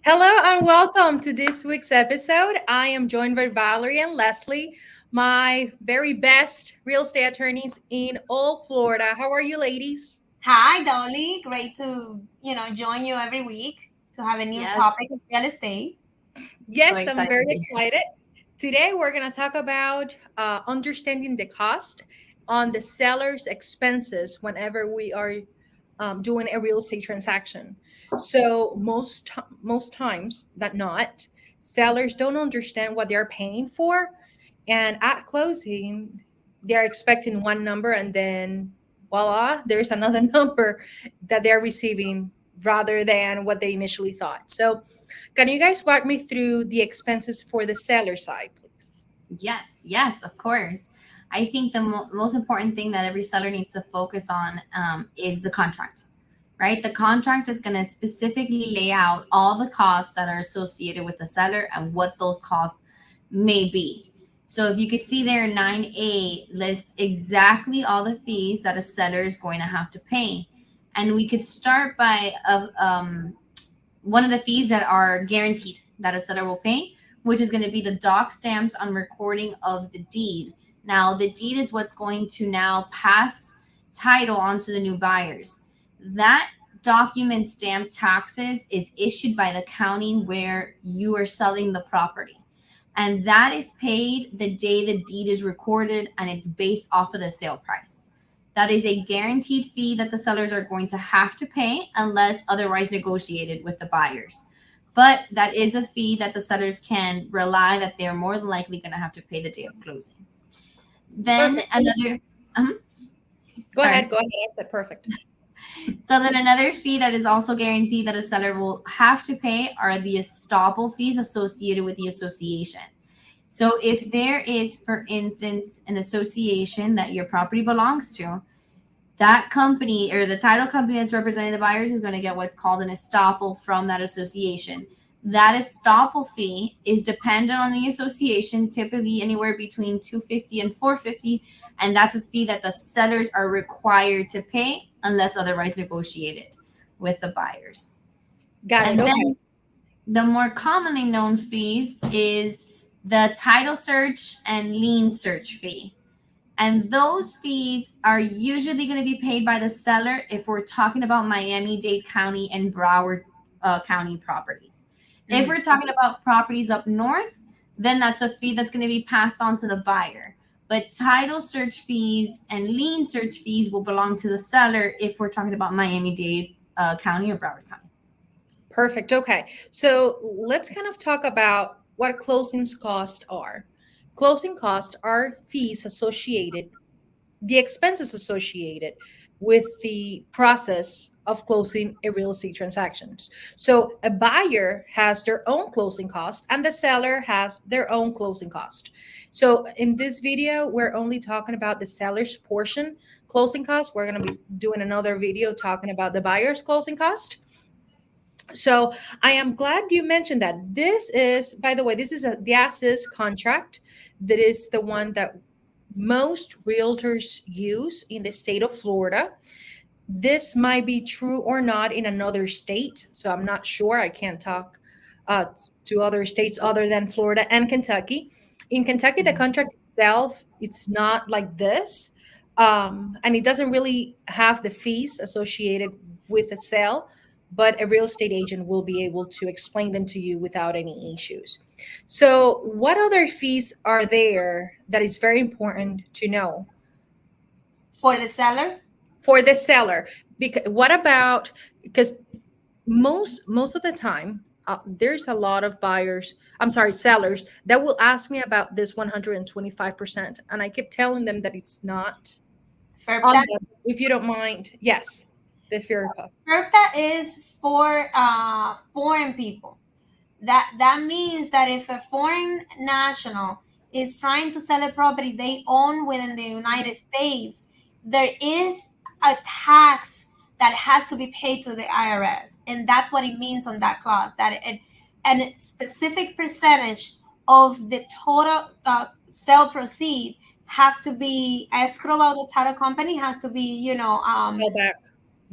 Hello and welcome to this week's episode. I am joined by Valerie and Leslie, my very best real estate attorneys in all Florida. How are you, ladies? Hi, Dolly. Great to, join you every week to have a new Yes, topic of real estate. so Yes, I'm excited to very be here. excited. Today, we're going to talk about understanding the cost on the seller's expenses whenever we are doing a real estate transaction. So most times that not, sellers don't understand what they're paying for, and at closing, they're expecting one number, and then voila, there's another number that they're receiving rather than what they initially thought. So can you guys walk me through the expenses for the seller side, please? Yes, of course. I think the most important thing that every seller needs to focus on is the contract, right? The contract is going to specifically lay out all the costs that are associated with the seller and what those costs may be. So if you could see there, 9A lists exactly all the fees that a seller is going to have to pay. And we could start by one of the fees that are guaranteed that a seller will pay, which is going to be the doc stamps on recording of the deed. Now, the deed is what's going to now pass title onto the new buyers. That document stamp taxes is issued by the county where you are selling the property. And that is paid the day the deed is recorded, and it's based off of the sale price. That is a guaranteed fee that the sellers are going to have to pay unless otherwise negotiated with the buyers. But that is a fee that the sellers can rely that they're more than likely going to have to pay the day of closing. Then Perfect. another, um, Go sorry. ahead. Go ahead. I said perfect. So then another fee that is also guaranteed that a seller will have to pay are the estoppel fees associated with the association. So if there is, for instance, an association that your property belongs to, that company or the title company that's representing the buyers is going to get what's called an estoppel from that association. That estoppel fee is dependent on the association, typically anywhere between 250 and 450, and that's a fee that the sellers are required to pay unless otherwise negotiated with the buyers. Got it. And Okay. then the more commonly known fees is the title search and lien search fee. And those fees are usually going to be paid by the seller if we're talking about Miami-Dade County and Broward County properties. If Mhm. we're talking about properties up north, then that's a fee that's going to be passed on to the buyer. But title search fees and lien search fees will belong to the seller if we're talking about Miami-Dade County or Broward County. Perfect. Okay. So let's kind of talk about what closing costs are. Closing costs are fees associated, the expenses associated with the process of closing a real estate transactions. So a buyer has their own closing cost and the seller has their own closing cost. So in this video, we're only talking about the seller's portion closing cost. We're going to be doing another video talking about the buyer's closing cost. So I am glad you mentioned that. This is, by the way, this is the ASIS contract. That is the one that most realtors use in the state of Florida. This might be true or not in another state. So I'm not sure. I can't talk uh, to other states other than Florida and Kentucky. In Kentucky, the contract itself, it's not like this. And it doesn't really have the fees associated with the sale, but a real estate agent will be able to explain them to you without any issues. So, what other fees are there that is very important to know For the seller, for the seller? Because what about, because most of the time there's a lot of buyers, I'm sorry, sellers that will ask me about this 125%, and I keep telling them that it's not on FERPTA. them. If you don't mind, yes, the fear of. FERPTA is for foreign people. That means that if a foreign national is trying to sell a property they own within the United States, there is a tax that has to be paid to the IRS, and that's what it means on that clause. That a specific percentage of the total sale proceed have to be escrow out the title company, has to be Go back.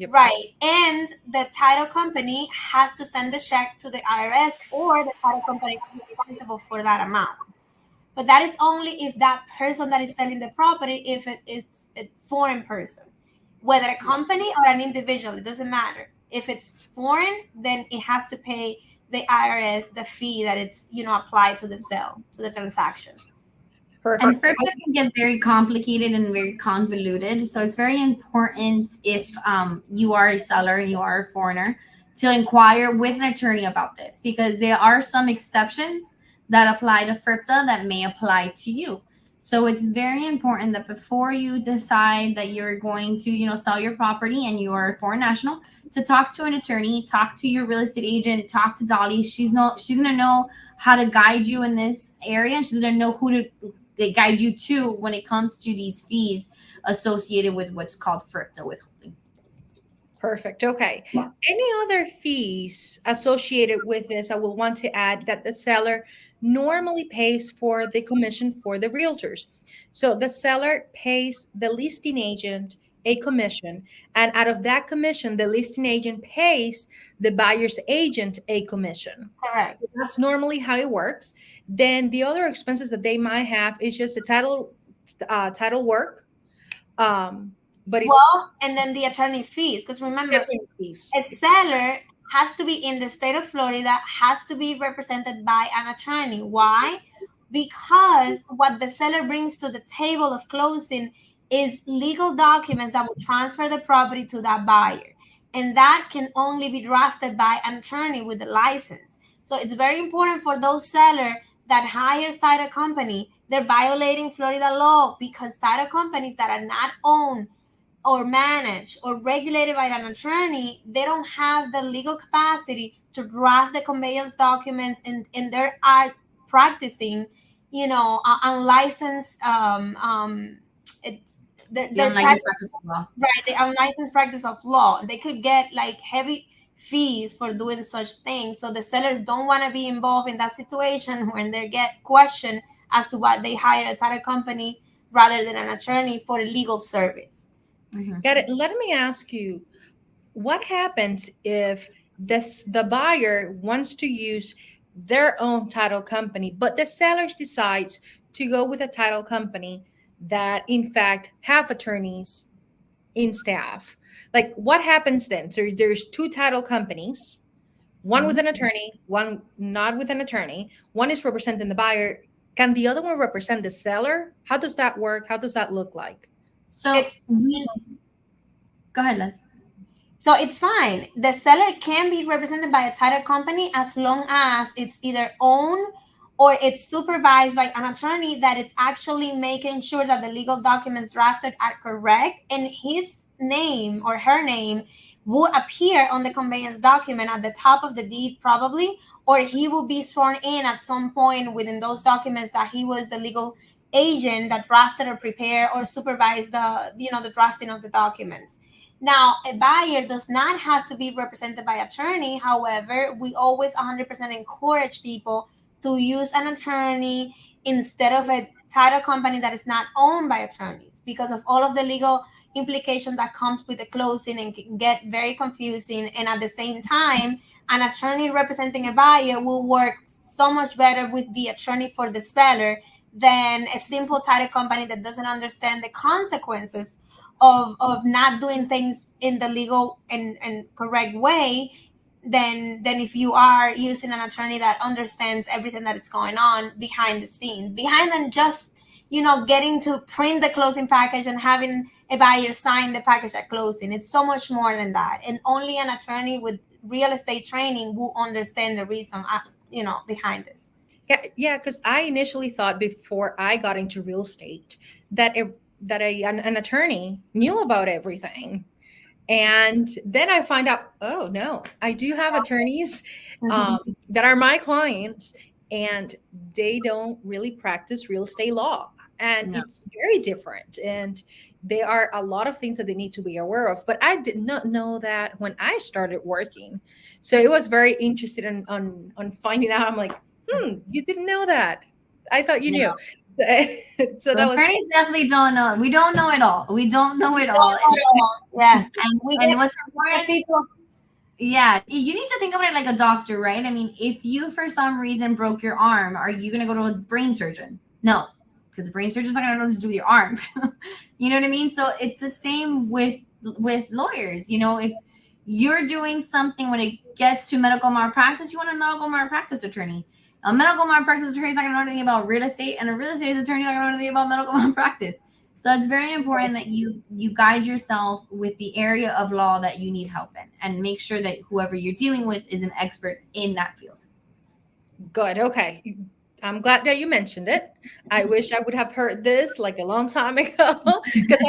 Yep. Right. And the title company has to send the check to the IRS, or the title company is responsible for that amount. But that is only if that person that is selling the property, if it's a foreign person, whether a company or an individual, it doesn't matter. If it's foreign, then it has to pay the IRS the fee that it's applied to the sale, to the transaction. And Perfect. FERPA can get very complicated and very convoluted. So it's very important if you are a seller and you are a foreigner to inquire with an attorney about this, because there are some exceptions that apply to FERPA that may apply to you. So it's very important that before you decide that you're going to, sell your property and you are a foreign national, to talk to an attorney, talk to your real estate agent, talk to Dolly. She's gonna know how to guide you in this area, and she's gonna know who to they guide you to when it comes to these fees associated with what's called FERPA withholding. Perfect. Okay. Any other fees associated with this? I will want to add that the seller normally pays for the commission for the realtors. So the seller pays the listing agent a commission, and out of that commission, the listing agent pays the buyer's agent a commission. Correct. That's normally how it works. Then the other expenses that they might have is just the title work. But it's Well, and then the attorney's fees, because remember, attorney fees. a seller has to be in the state of Florida, has to be represented by an attorney. Why? Because what the seller brings to the table of closing is legal documents that will transfer the property to that buyer. And that can only be drafted by an attorney with a license. So it's very important for those sellers that hires title company. They're violating Florida law, because title companies that are not owned or managed or regulated by an attorney, they don't have the legal capacity to draft the conveyance documents, and they are practicing, unlicensed, it's The unlicensed practice of law. right, the unlicensed practice of law. They could get like heavy fees for doing such things. So the sellers don't want to be involved in that situation when they get questioned as to why they hire a title company rather than an attorney for a legal service. Mm-hmm. Got it. Let me ask you, what happens if the buyer wants to use their own title company, but the sellers decides to go with a title company that in fact have attorneys in staff? Like, what happens then? So there's two title companies, one with an attorney, one not with an attorney. One is representing the buyer. Can the other one represent the seller? How does that work? How does that look like? So go ahead, Les. So it's fine. The seller can be represented by a title company as long as it's either owned or it's supervised by an attorney that it's actually making sure that the legal documents drafted are correct, and his name or her name will appear on the conveyance document at the top of the deed probably, or he will be sworn in at some point within those documents that he was the legal agent that drafted or prepared or supervised the drafting of the documents. Now, a buyer does not have to be represented by attorney. However, we always 100% encourage people to use an attorney instead of a title company that is not owned by attorneys, because of all of the legal implication that comes with the closing and can get very confusing. And at the same time, an attorney representing a buyer will work so much better with the attorney for the seller than a simple title company that doesn't understand the consequences of not doing things in the legal and correct way than if you are using an attorney that understands everything that is going on behind the scenes, behind than just getting to print the closing package and having a buyer sign the package at closing. It's so much more than that, and only an attorney with real estate training will understand the reason behind this. Yeah, because I initially thought before I got into real estate that an attorney knew about everything. And then I find out, oh no, I do have attorneys that are my clients, and they don't really practice real estate law. And it's very different. And there are a lot of things that they need to be aware of. But I did not know that when I started working. So it was very interesting on finding out. I'm like, you didn't know that. I thought you knew. So that was attorneys definitely don't know. We don't know it all. We don't know it all. Yes. And, We and get what's the important, people. yeah, you need to think about it like a doctor, right? I mean, if you for some reason broke your arm, are you going to go to a brain surgeon? No, because the brain surgeon's not going to know what to do with your arm. You know what I mean? So it's the same with lawyers. You know, if you're doing something when it gets to medical malpractice, you want a medical malpractice attorney. A medical malpractice attorney is not going to know anything about real estate, and a real estate attorney is not going to know anything about medical malpractice. So it's very important that you guide yourself with the area of law that you need help in, and make sure that whoever you're dealing with is an expert in that field. good. Okay. I'm glad that you mentioned it. I wish I would have heard this like a long time ago because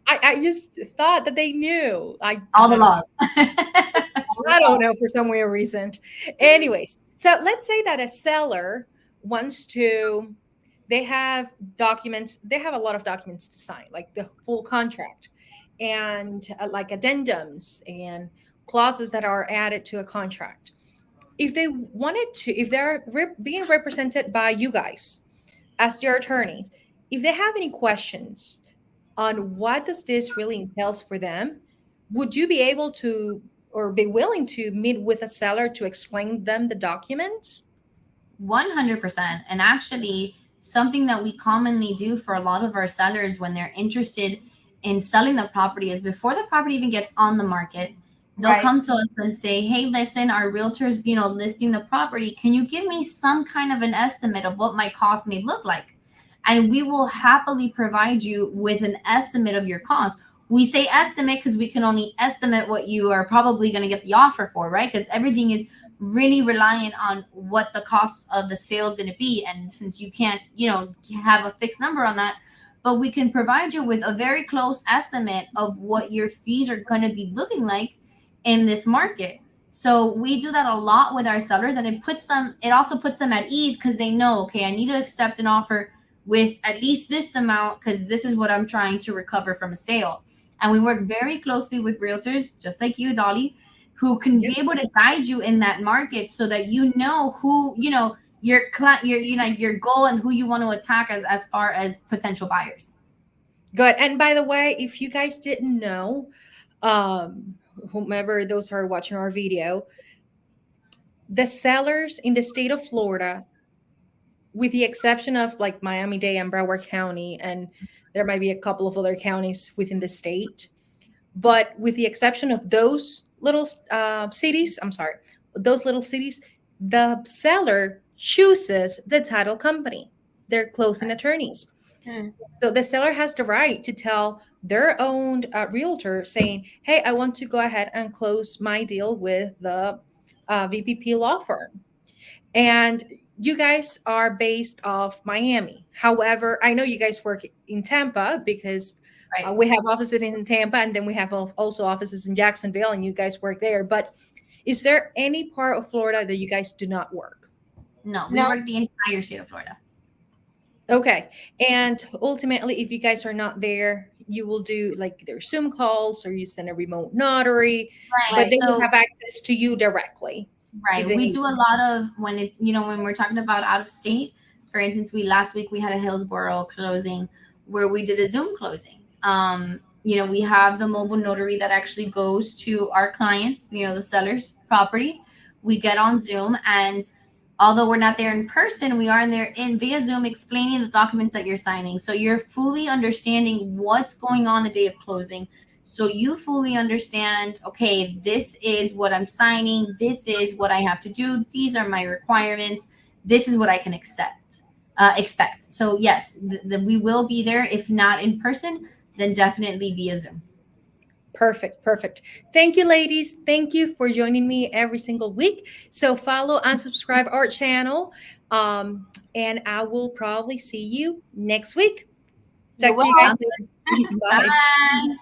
I just thought that they knew. All the laws. I don't know for some weird reason. Anyways, so let's say that a seller wants to, they have documents, they have a lot of documents to sign, like the full contract and like addendums and clauses that are added to a contract. If they wanted to, if they're being represented by you guys as their attorneys, if they have any questions on what does this really entails for them, would you be able to or be willing to meet with a seller to explain them the documents? 100%. And actually, something that we commonly do for a lot of our sellers when they're interested in selling the property is before the property even gets on the market, they'll Right. come to us and say, hey, listen, our realtors, listing the property. Can you give me some kind of an estimate of what my cost may look like? And we will happily provide you with an estimate of your cost. We say estimate because we can only estimate what you are probably going to get the offer for, right? Because everything is really reliant on what the cost of the sale is going to be. And since you can't, have a fixed number on that, but we can provide you with a very close estimate of what your fees are going to be looking like in this market. So we do that a lot with our sellers, and it also puts them at ease because they know, okay, I need to accept an offer with at least this amount because this is what I'm trying to recover from a sale. And we work very closely with realtors, just like you, Dolly, who can be able to guide you in that market so that you know who, your client, your goal and who you want to attack as far as potential buyers. Good. And by the way, if you guys didn't know, whomever those are watching our video, the sellers in the state of Florida, with the exception of like Miami-Dade and Broward County, and there might be a couple of other counties within the state, but with the exception of those little cities, the seller chooses the title company, their closing attorneys. So the seller has the right to tell their own realtor saying, hey, I want to go ahead and close my deal with the VPP law firm. And you guys are based off Miami. However, I know you guys work in Tampa because Right. we have offices in Tampa, and then we have also offices in Jacksonville, and you guys work there. But is there any part of Florida that you guys do not work? No, we No. work the entire state of Florida. Okay. And ultimately, if you guys are not there, you will do like their Zoom calls or you send a remote notary, Right. but they will So have access to you directly. right. We do a lot of when we're talking about out of state. For instance, last week we had a Hillsborough closing where we did a Zoom closing. We have the mobile notary that actually goes to our clients, the seller's property. We get on Zoom, and although we're not there in person, we are in via Zoom explaining the documents that you're signing. So you're fully understanding what's going on the day of closing. So you fully understand, okay, this is what I'm signing. This is what I have to do. These are my requirements. This is what I can expect. So yes, we will be there. If not in person, then definitely via Zoom. Perfect. Thank you, ladies. Thank you for joining me every single week. So follow and subscribe our channel. And I will probably see you next week. Talk to you guys later. Bye. Bye.